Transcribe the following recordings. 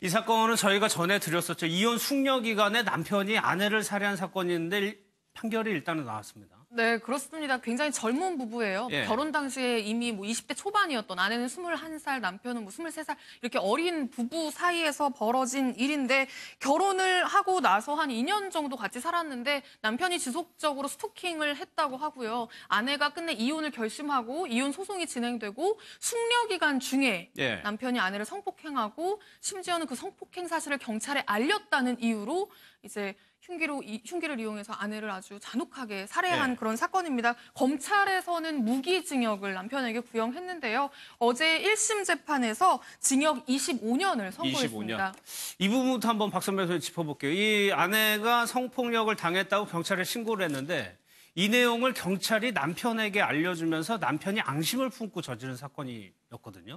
이 사건은 저희가 전해드렸었죠. 이혼 숙려 기간에 남편이 아내를 살해한 사건이 있는데 판결이 일단은 나왔습니다. 네, 그렇습니다. 굉장히 젊은 부부예요. 예. 결혼 당시에 이미 20대 초반이었던 아내는 21살, 남편은 23살 이렇게 어린 부부 사이에서 벌어진 일인데 결혼을 하고 나서 한 2년 정도 같이 살았는데 남편이 지속적으로 스토킹을 했다고 하고요. 아내가 끝내 이혼을 결심하고 이혼 소송이 진행되고 숙려 기간 중에 예. 남편이 아내를 성폭행하고 심지어는 그 성폭행 사실을 경찰에 알렸다는 이유로 이제 흉기를 이용해서 아내를 아주 잔혹하게 살해한 그런 사건입니다. 검찰에서는 무기징역을 남편에게 구형했는데요. 어제 1심 재판에서 징역 25년을 선고했습니다. 25년. 이 부분부터 한번 박선배 선생님 짚어볼게요. 이 아내가 성폭력을 당했다고 경찰에 신고를 했는데 이 내용을 경찰이 남편에게 알려주면서 남편이 앙심을 품고 저지른 사건이었거든요.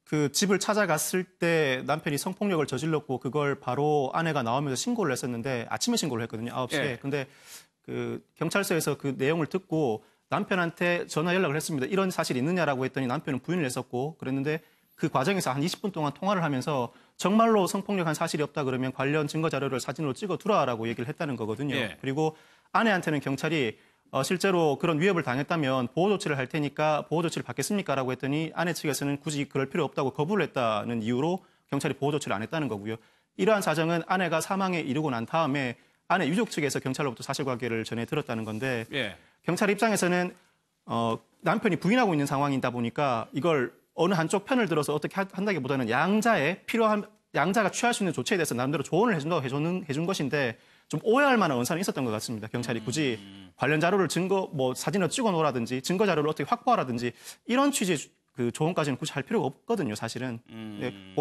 그 집을 찾아갔을 때 남편이 성폭력을 저질렀고 그걸 바로 아내가 나오면서 신고를 했었는데 아침에 신고를 했거든요. 9시에. 예. 근데 그 경찰서에서 그 내용을 듣고 남편한테 전화 연락을 했습니다. 이런 사실이 있느냐라고 했더니 남편은 부인을 했었고 그랬는데 그 과정에서 한 20분 동안 통화를 하면서 정말로 성폭력한 사실이 없다 그러면 관련 증거 자료를 사진으로 찍어 두라라고 얘기를 했다는 거거든요. 예. 그리고 아내한테는 경찰이 실제로 그런 위협을 당했다면 보호 조치를 할 테니까 보호 조치를 받겠습니까? 라고 했더니 아내 측에서는 굳이 그럴 필요 없다고 거부를 했다는 이유로 경찰이 보호 조치를 안 했다는 거고요. 이러한 사정은 아내가 사망에 이르고 난 다음에 아내 유족 측에서 경찰로부터 사실관계를 전해 들었다는 건데 예. 경찰 입장에서는 남편이 부인하고 있는 상황이다 보니까 이걸 어느 한쪽 편을 들어서 어떻게 한다기보다는 양자가 취할 수 있는 조치에 대해서 나름대로 조언을 해준다고 해준 것인데 좀 오해할 만한 언사는 있었던 것 같습니다. 경찰이 굳이 관련 자료를 사진을 찍어 놓으라든지 증거 자료를 어떻게 확보하라든지 이런 취지의 그 조언까지는 굳이 할 필요가 없거든요, 사실은.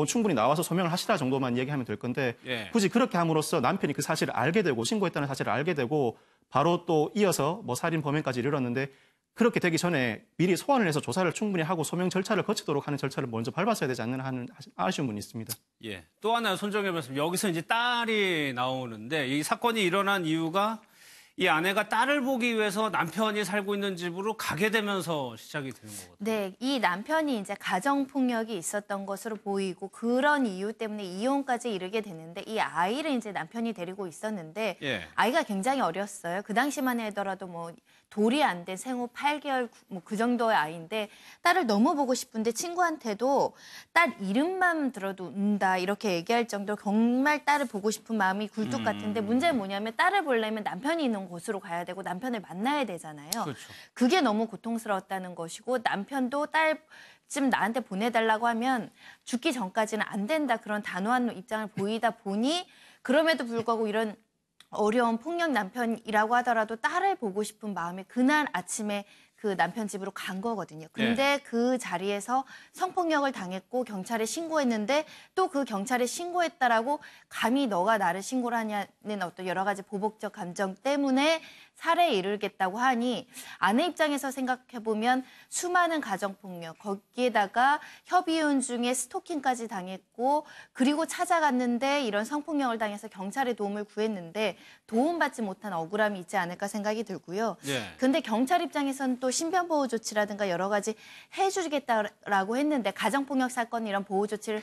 충분히 나와서 소명을 하시라 정도만 얘기하면 될 건데 굳이 그렇게 함으로써 남편이 그 사실을 알게 되고 신고했다는 사실을 알게 되고 바로 또 이어서 살인 범행까지 이르렀는데 그렇게 되기 전에 미리 소환을 해서 조사를 충분히 하고 소명 절차를 거치도록 하는 절차를 먼저 밟았어야 되지 않나 하는 아쉬운 분이 있습니다. 예. 또 하나 손정혜 변호사님, 여기서 이제 딸이 나오는데 이 사건이 일어난 이유가 이 아내가 딸을 보기 위해서 남편이 살고 있는 집으로 가게 되면서 시작이 되는 거거든요. 네, 이 남편이 이제 가정폭력이 있었던 것으로 보이고 그런 이유 때문에 이혼까지 이르게 되는데 이 아이를 이제 남편이 데리고 있었는데 아이가 굉장히 어렸어요. 그 당시만 하더라도 돌이 안 된 생후 8개월 그 정도의 아이인데 딸을 너무 보고 싶은데 친구한테도 딸 이름만 들어도 운다 이렇게 얘기할 정도로 정말 딸을 보고 싶은 마음이 굴뚝 같은데 문제는 뭐냐면 딸을 보려면 남편이 있는 곳으로 가야 되고 남편을 만나야 되잖아요. 그렇죠. 그게 너무 고통스러웠다는 것이고 남편도 딸 좀 나한테 보내달라고 하면 죽기 전까지는 안 된다 그런 단호한 입장을 보이다 보니 그럼에도 불구하고 이런 어려운 폭력 남편이라고 하더라도 딸을 보고 싶은 마음에 그날 아침에 그 남편 집으로 간 거거든요. 근데 그 자리에서 성폭력을 당했고 경찰에 신고했는데 또 그 경찰에 신고했다라고 감히 너가 나를 신고를 하냐는 어떤 여러 가지 보복적 감정 때문에 살해에 이르겠다고 하니 아내 입장에서 생각해보면 수많은 가정폭력 거기에다가 협의혼 중에 스토킹까지 당했고 그리고 찾아갔는데 이런 성폭력을 당해서 경찰의 도움을 구했는데 도움받지 못한 억울함이 있지 않을까 생각이 들고요. 근데 경찰 입장에서는 또 신변보호 조치라든가 여러 가지 해주겠다라고 했는데 가정폭력 사건 이런 보호 조치를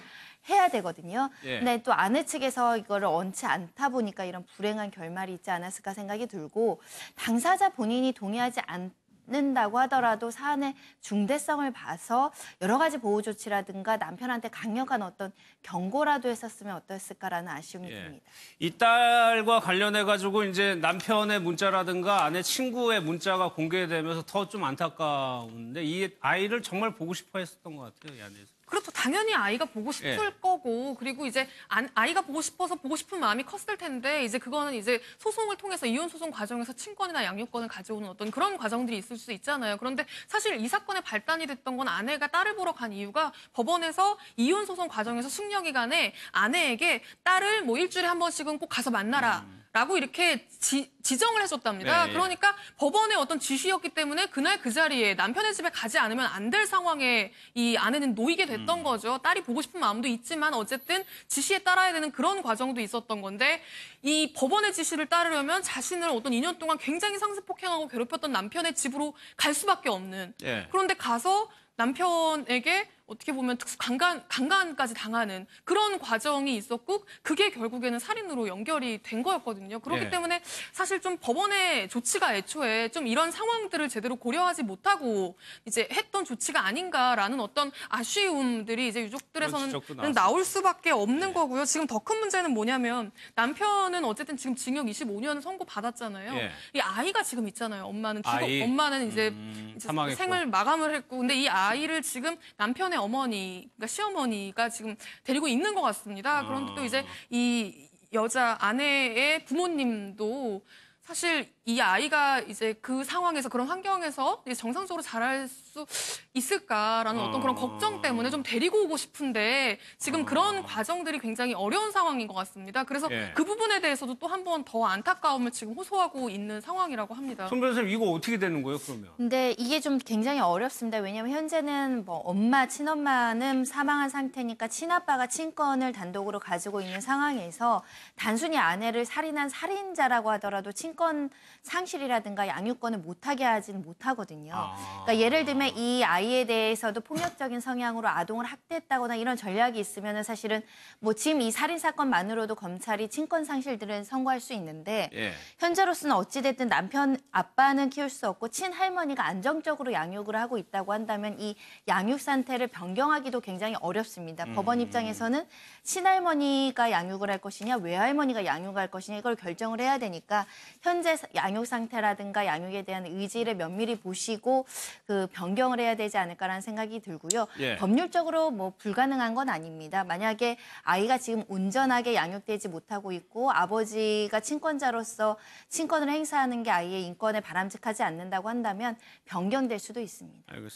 해야 되거든요. 근데 또 아내 측에서 이거를 원치 않다 보니까 이런 불행한 결말이 있지 않았을까 생각이 들고 당사자 본인이 동의하지 않는다고 하더라도 사안의 중대성을 봐서 여러 가지 보호 조치라든가 남편한테 강력한 어떤 경고라도 했었으면 어땠을까라는 아쉬움이 듭니다. 이 딸과 관련해가지고 이제 남편의 문자라든가 아내 친구의 문자가 공개되면서 더 좀 안타까운데 이 아이를 정말 보고 싶어 했었던 것 같아요, 이 안에서. 그렇죠. 당연히 아이가 보고 싶을 거고 그리고 이제 아이가 보고 싶어서 보고 싶은 마음이 컸을 텐데 이제 그거는 이제 소송을 통해서 이혼 소송 과정에서 친권이나 양육권을 가져오는 어떤 그런 과정들이 있을 수 있잖아요. 그런데 사실 이 사건의 발단이 됐던 건 아내가 딸을 보러 간 이유가 법원에서 이혼 소송 과정에서 숙려 기간에 아내에게 딸을 일주일에 한 번씩은 꼭 가서 만나라. 라고 이렇게 지정을 해줬답니다. 그러니까 법원의 어떤 지시였기 때문에 그날 그 자리에 남편의 집에 가지 않으면 안 될 상황에 이 아내는 놓이게 됐던 거죠. 딸이 보고 싶은 마음도 있지만 어쨌든 지시에 따라야 되는 그런 과정도 있었던 건데 이 법원의 지시를 따르려면 자신을 어떤 2년 동안 굉장히 상습폭행하고 괴롭혔던 남편의 집으로 갈 수밖에 없는. 그런데 가서 남편에게 어떻게 보면 특수 강간까지 당하는 그런 과정이 있었고 그게 결국에는 살인으로 연결이 된 거였거든요. 그렇기 예. 때문에 사실 좀 법원의 조치가 애초에 좀 이런 상황들을 제대로 고려하지 못하고 이제 했던 조치가 아닌가라는 어떤 아쉬움들이 이제 그런 유족들에서는 지적도 나왔습니다. 나올 수밖에 없는 거고요. 지금 더 큰 문제는 뭐냐면 남편은 어쨌든 지금 징역 25년을 선고받았잖아요. 예. 이 아이가 지금 있잖아요. 엄마는 아이? 엄마는 이제 사망했고. 생을 마감을 했고 근데 이 아이를 지금 남편의 어머니, 그러니까 시어머니가 지금 데리고 있는 것 같습니다. 그런데 또 이제 이 여자 아내의 부모님도 사실 이 아이가 이제 그 상황에서 그런 환경에서 이제 정상적으로 자랄 수 있을까라는 어떤 그런 걱정 때문에 좀 데리고 오고 싶은데 지금 그런 과정들이 굉장히 어려운 상황인 것 같습니다. 그래서 예. 그 부분에 대해서도 또 한 번 더 안타까움을 지금 호소하고 있는 상황이라고 합니다. 손 변호사님 이거 어떻게 되는 거예요, 그러면? 근데 이게 좀 굉장히 어렵습니다. 왜냐하면 현재는 뭐 엄마, 친엄마는 사망한 상태니까 친아빠가 친권을 단독으로 가지고 있는 상황에서 단순히 아내를 살인한 살인자라고 하더라도 친권 상실이라든가 양육권을 못하게 하지는 못하거든요. 그러니까 예를 들면 이 아이에 대해서도 폭력적인 성향으로 아동을 학대했다거나 이런 전략이 있으면 사실은 뭐 지금 이 살인 사건만으로도 검찰이 친권 상실들은 선고할 수 있는데 예. 현재로서는 어찌됐든 남편 아빠는 키울 수 없고 친할머니가 안정적으로 양육을 하고 있다고 한다면 이 양육 상태를 변경하기도 굉장히 어렵습니다. 법원 입장에서는 친할머니가 양육을 할 것이냐 외할머니가 양육할 것이냐 이걸 결정을 해야 되니까 현재 양육 상태라든가 양육에 대한 의지를 면밀히 보시고 그 변경을 해야 되지 않을까라는 생각이 들고요. 예. 법률적으로 뭐 불가능한 건 아닙니다. 만약에 아이가 지금 온전하게 양육되지 못하고 있고 아버지가 친권자로서 친권을 행사하는 게 아이의 인권에 바람직하지 않는다고 한다면 변경될 수도 있습니다. 알겠습니다.